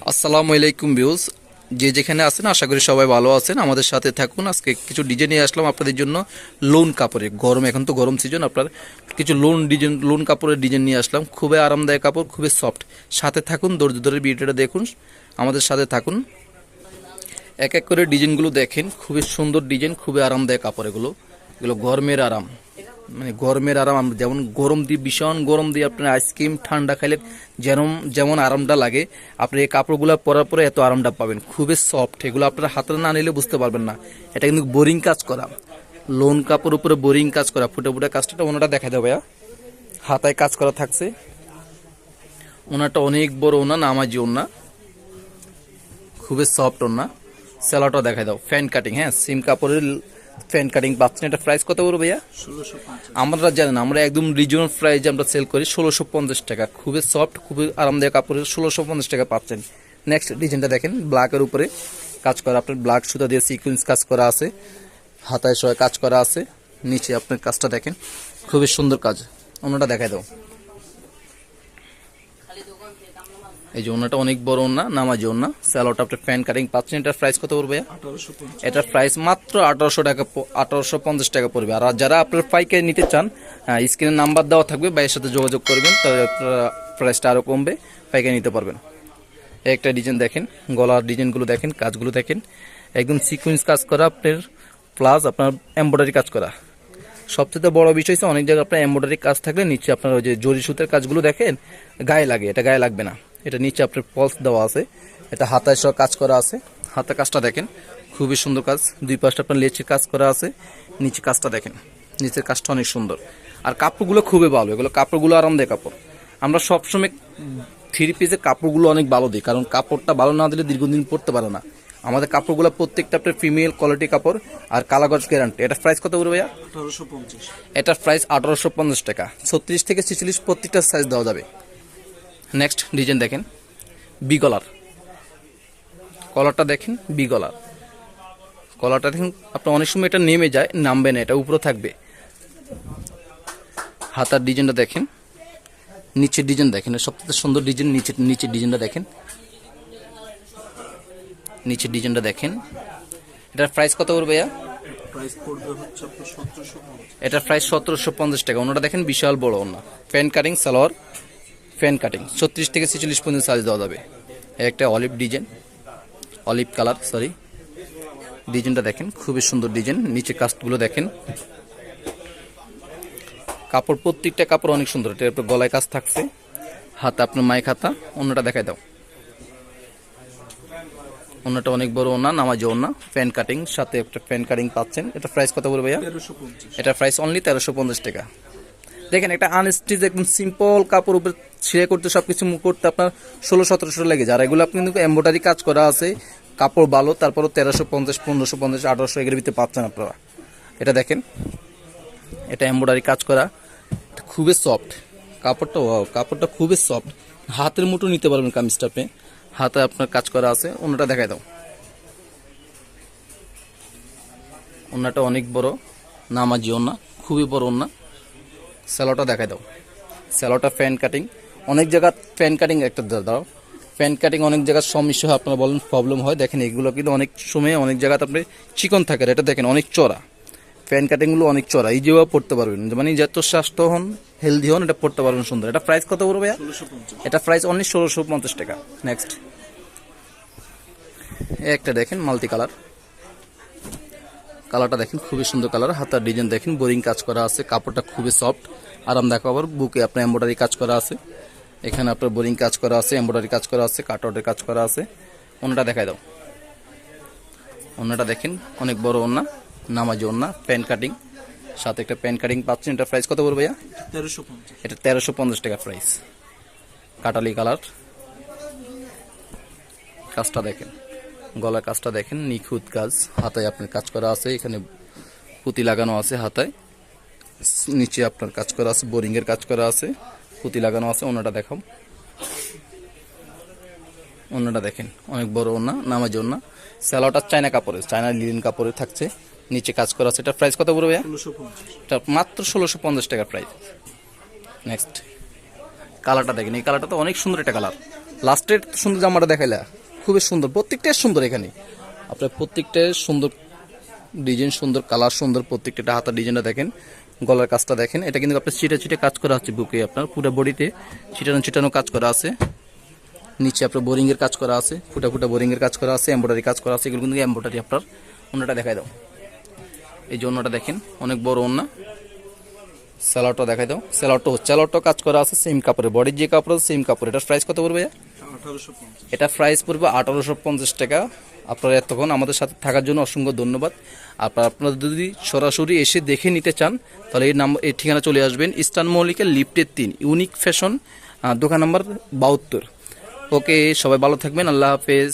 আসসালামু আলাইকুম ভিউজ, যে যেখানে আছেন আশা করি সবাই ভালো আছেন। আমাদের সাথে থাকুন। আজকে কিছু ডিজাইন নিয়ে আসলাম আপনাদের জন্য লোন কাপড়ে। গরম, এখন তো গরম সিজন, আপনার কিছু লোন কাপড়ের ডিজাইন নিয়ে আসলাম। খুবই আরামদায়ক কাপড়, খুবই সফট। সাথে থাকুন, ধৈর্য ধরে ভিডিওটা দেখুন, আমাদের সাথে থাকুন। এক এক করে ডিজাইনগুলো দেখেন, খুবই সুন্দর ডিজাইন, খুবই আরামদায়ক কাপড়। এগুলো এগুলো গরমের আরাম, মানে গরমের আরাম। আমরা যেমন গরম দিয়ে, ভীষণ গরম দিয়ে আপনার আইসক্রিম ঠান্ডা খাইলে যেমন যেমন আরামটা লাগে, আপনি এই কাপড়গুলো পরার পরে এত আরামটা পাবেন। খুবই সফট, এগুলো আপনার হাতে না নিলে বুঝতে পারবেন না। এটা কিন্তু বোরিং কাজ করা, লোন কাপড় উপরে বোরিং কাজ করা, ফুটে ফুটে কাজটা ওনাটা দেখা দেবে। হাতায় কাজ করা থাকছে, ওনাটা অনেক বড় ওনা, নামাজি ওনা, খুবই সফট ওনা। সেলাটা দেখাই দাও, ফ্যান কাটিং। হ্যাঁ, সিম কাপড়ের ফ্যান কাটিং পাচ্ছেন। এটা প্রাইস কত বলবো ভাইয়া? 1650। আমরা জানেন, আমরা একদম রিজনাল প্রাইজে আমরা সেল করি 1650 টাকা। খুবই সফট, খুবই আরামদায়ক কাপড়ের 1650 টাকা পাচ্ছেন। নেক্সট ডিজাইনটা দেখেন, ব্ল্যাকের উপরে কাজ করা, আপনার ব্ল্যাক সুতা দিয়ে সিকুয়েন্স কাজ করা আছে, হাতায় সহ কাজ করা আছে। নিচে আপনার কাজটা দেখেন, খুবই সুন্দর কাজ। অন্যটা দেখাই দাও। এই যে ওনাটা অনেক বড় ওনা, নামাজি ওনা। স্যালোটা আপনার ফ্যান কাটিং পাচ্ছেন। এটার প্রাইস কত পড়বে? 1850। এটার প্রাইস মাত্র 1800 টাকা, 1850 টাকা পড়বে। আর যারা আপনার পাইকারি নিতে চান, স্ক্রিনে নাম্বার দেওয়া থাকবে, ভাইয়ের সাথে যোগাযোগ করবেন, তাহলে প্রাইসটা আরও কমবে, পাইকারি নিতে পারবেন। একটা ডিজাইন দেখেন, গলার ডিজাইনগুলো দেখেন, কাজগুলো দেখেন, একদম সিকুয়েন্স কাজ করা আপনার, প্লাস আপনার এমব্রয়ডারি কাজ করা। সবচেয়ে বড় বিষয় হচ্ছে, অনেক জায়গায় আপনার এমব্রয়ডারি কাজ থাকলে নিচে আপনার ওই যে জরি সুতের কাজগুলো দেখেন গায়ে লাগে, এটা গায়ে লাগবে না। এটা নিচে আপনার পলস দেওয়া আছে, এটা হাতায় সহ কাজ করা আছে। হাতা কাজটা দেখেন, খুবই সুন্দর কাজ। দুই পাশটা আপনার লেচের কাজ করা আছে। নিচে কাজটা দেখেন, নিচের কাজটা অনেক সুন্দর। আর কাপড়গুলো খুবই ভালো, এগুলো কাপড়গুলো আরামদায়ক কাপড়। আমরা সবসময় থ্রি পিসের কাপড়গুলো অনেক ভালো দিই, কারণ কাপড়টা ভালো না দিলে দীর্ঘদিন পরতে পারে না। আমাদের কাপড়গুলো প্রত্যেকটা আপনার ফিমেল কোয়ালিটি কাপড়, আর কালাগজ গ্যারান্টি। এটার প্রাইস কত করে ভাইয়া? 1850। এটার প্রাইস 1850 টাকা। 36 থেকে 46 প্রত্যেকটা সাইজ দেওয়া যাবে। নেক্সট ডিজাইন দেখেন, বি কলার। কলারটা দেখেন, বি কলার। কলারটা দেখেন, আপনার অনেক সময় এটা নেমে যায়, নামবে না, এটা উপরে থাকবে। হাতার ডিজাইনটা দেখেন, নিচের ডিজাইন দেখেন, সবচেয়ে সুন্দর ডিজাইন নিচের ডিজাইনটা দেখেন, নিচের ডিজাইনটা দেখেন। এটার প্রাইস কত করবে ভাইয়া? এটার প্রাইস 1750 টাকা। ওনাটা দেখেন, বিশাল বড় ওনা, fan cutting salwar, fan cutting. 36 থেকে 46 পর্যন্ত সাইজ দেওয়া যাবে। একটা olive design, olive colour, sorry. ডিজাইনটা দেখেন, খুবই সুন্দর ডিজাইন। নিচে কাজগুলো দেখেন, কাপড় প্রত্যেকটা কাপড় অনেক সুন্দর। এটা গলায় কাজ থাকছে, হাতা আপনার মাইক হাতা। অন্যটা দেখাই দাও। ওনাটা অনেক বড় ওনা, নামাজি ওনা, ফ্যান কাটিং, সাথে একটা ফ্যান কাটিং পাচ্ছেন। এটা প্রাইস কত বলবো ভাইয়া? 1350। এটা প্রাইস অনলি 1350 টাকা। দেখেন, একটা আনস্টিচ একদম সিম্পল কাপড় উপরে ছিঁড়ে করতে, সবকিছু করতে আপনার 1600-1700 লেগে যায়। আর এগুলো আপনি কিন্তু এমব্রয়ডারি কাজ করা আছে, কাপড় ভালো, তারপরও 1350, 1550, 1800 এগুলোর ভিতরে পাচ্ছেন আপনারা। এটা দেখেন, এটা এমব্রয়ডারি কাজ করা, খুবই সফট কাপড়টা। কাপড়টা খুবই সফট, হাতের মুঠো নিতে পারবেন কামিজটা আপনি। হাতে আপনার কাজ করা আছে। ওনাটা দেখাই দাও। ওনাটা অনেক বড়, নামাজি ওনা, খুবই বড় ওনা। স্যালোটা দেখাই দাও। স্যালোটা ফ্যান কাটিং, অনেক জায়গা ফ্যান কাটিং একটা দাও। ফ্যান কাটিং অনেক জায়গায় সমস্যা হয়, আপনারা বলেন প্রবলেম হয়। দেখেন, এগুলো কিন্তু অনেক সময় অনেক জায়গাতে আপনি চিকন থাকে। এটা দেখেন অনেক চড়া, ফ্যান কাটিংগুলো অনেক চড়া, এই যেভাবে পড়তে পারবেন, মানে যত স্বাস্থ্য হন, হেলদি হন, এটা পড়তে পারবেন সুন্দর। এটা প্রাইস কত পড়বে? 1650। এটা প্রাইস অনলি 1650 টাকা। নেক্সট একটা দেখেন, মাল্টি কালার। কালারটা দেখেন, খুবই সুন্দর কালার। হাতার ডিজাইন দেখেন, বোরিং কাজ করা আছে, কাপড়টা খুবই সফট, আরামদায়ক কাপড়। বুকে আপনার এমব্রয়ডারি কাজ করা আছে, এখানে আপনার বোরিং কাজ করা আছে, এমব্রয়ডারি কাজ করা আছে, কাটআউটের কাজ করা আছে। ওনাটা দেখাই দাও। ওনাটা দেখেন, অনেক বড় ওনা, নামাজি ওনা, প্যান কাটিং, সাথে একটা প্যান কাটিং পাচ্ছেন। এটা প্রাইস কত পড়বে ভাইয়া? 1350। এটা 1350 টাকা প্রাইস। কাটালি কালার। কাজটা দেখেন, গলার কাজটা দেখেন, নিখুঁত কাজ। হাতায় আপনার কাজ করা আছে, এখানে পুঁতি লাগানো আছে হাতায়। নিচে আপনার কাজ করা আছে, বোরিং এর কাজ করা আছে, পুঁতি লাগানো আছে। ওনাটা দেখাও। ওনাটা দেখেন, অনেক বড় ওনা, নামাজি ওনা। স্যালোটা চায়না কাপড়ে, চায়না লিনেন কাপড়ে থাকছে, নিচে কাজ করা আছে। এটা প্রাইস কত পড়বে? 1650। এটা মাত্র 1650 টাকা প্রাইস। নেক্সট কালারটা দেখেন, এই কালারটা তো অনেক সুন্দর একটা কালার, লাস্টের সুন্দর জামাটা দেখাইলা, খুবই সুন্দর, প্রত্যেকটাই সুন্দর। এখানে আপনার প্রত্যেকটাই সুন্দর ডিজাইন, সুন্দর কালার, সুন্দর প্রত্যেকটা। হাতার ডিজাইনটা দেখেন, গলার কাজটা দেখেন। এটা কিন্তু আপনার চিটে চিটে কাজ করা আছে বুকে, আপনার পুরো বডিতে চিটানো চিটানো কাজ করা আছে। নিচে আপনার বোরিং এর কাজ করা আছে, ফুটা ফুটা বোরিং এর কাজ করা আছে, এমব্রয়ডারি কাজ করা আছে। এগুলো কিন্তু এমব্রয়ডারি। আপনার ওন্নাটা দেখাই দাও, এই যে ওন্নাটা দেখেন, অনেক বড় ওন্না। স্যালাডটা দেখাই দাও, স্যালাডটা কাজ করা আছে সেম কাপড়ে, বডির যে কাপড় আছে সেম কাপড়। এটার প্রাইস কত পড়বে? 1850। এটা প্রাইস পড়বে 1850 টাকা। আপনারা এতক্ষণ আমাদের সাথে থাকার জন্য অসংখ্য ধন্যবাদ। আপনারা যদি সরাসরি এসে দেখে নিতে চান তাহলে এই ঠিকানা চলে আসবেন, ইস্টার্ন মল্লিকের লিফটের 3, ইউনিক ফ্যাশন, দোকান নম্বর 72। ওকে, সবাই ভালো থাকবেন, আল্লাহ হাফেজ।